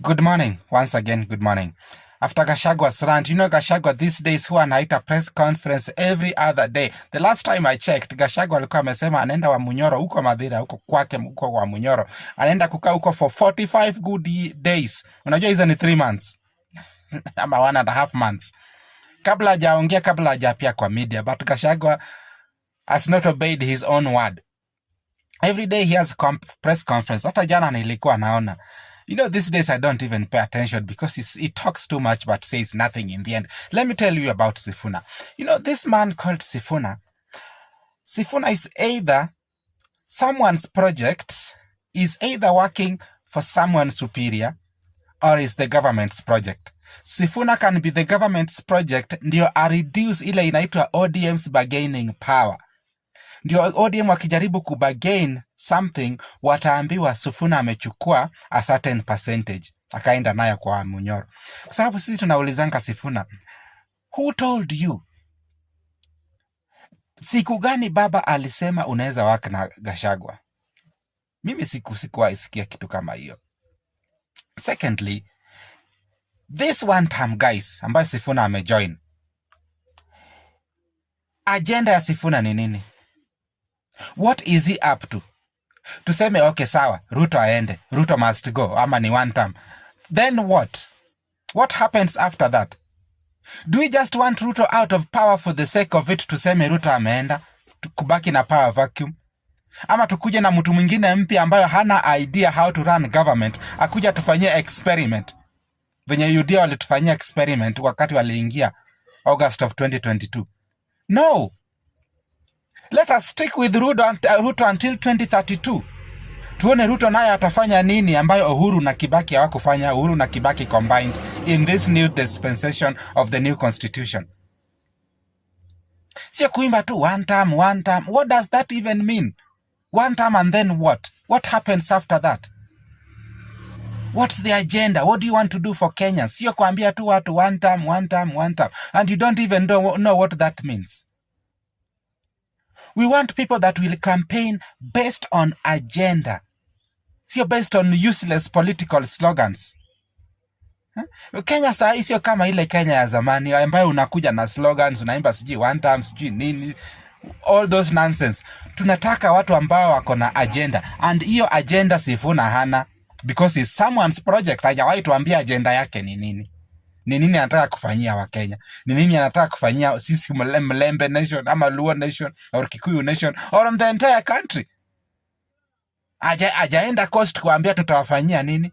Good morning. Once again, good morning. After Gachagwa's rant, Gachagua these days huwa anaita press conference every other day. The last time I checked, Gachagua alikuwa amesema anaenda wa Munyoro huko Mathira, huko kwake huko wa Munyoro. Anaenda kukaa huko for 45 good days. Unajua hizo ni 3 months. Ama 1.5 months. Kabla hajaapia kwa media, but Gachagua has not obeyed his own word. Every day he has press conference. Hata jana nilikuwa naona. These days I don't even pay attention because he talks too much but says nothing in the end. Let me tell you about Sifuna. This man called Sifuna is either someone's project, is either working for someone superior or is the government's project. Sifuna can be the government's project, ndio a reduce ile inaitwa ODM's bargaining power. Ndio ODM wakijaribu kubagain something, wataambiwa Sifuna amechukua a certain percentage, akaenda nayo kwa Munyoro. Kwa sababu sisi tunaulizanga Sifuna, who told you? Siku gani baba alisema unaweza waka na Gachagua? Mimi sikuwahi sikia kitu kama hiyo. Secondly, this one time guys, ambayo Sifuna amejoin, agenda ya Sifuna ni nini? What is he up to? Tuseme okay sawa, Ruto aende, Ruto must go, ama ni one term. Then what? What happens after that? Do we just want Ruto out of power for the sake of it, tuseme Ruto ameenda, kubaki na power vacuum? Ama tukuje na mtu mwingine mpya ambayo hana idea how to run government, akuja tufanyie experiment. Venye UDA walitufanyia experiment wakati waliingia August of 2022. No! Let us stick with Ruto until 2032. Tuone Ruto naye atafanya nini ambayo Uhuru na Kibaki hawakufanya, Uhuru na Kibaki combined in this new dispensation of the new constitution. Sio kuimba tu one term. What does that even mean? One term and then what? What happens after that? What's the agenda? What do you want to do for Kenya? Sio kuambia tu watu one term. And you don't even know what that means. We want people that will campaign based on agenda. Sio based on useless political slogans. Kenya saa hii sio kama ile Kenya ya zamani ambayo unakuja na slogans, unaimba sijui one time, sijui nini, all those nonsense. Tunataka watu ambao wako na agenda, and hiyo agenda Sifuna hana, because it's someone's project. Hajawahi tuambia agenda yake ni nini. Ni nini anataka kufanyia wa Kenya? Ni nini anataka kufanyia sisi Mlembe nation ama Luo nation or Kikuyu nation or on the entire country? Ajaenda coast kuambia tutawafanyia nini?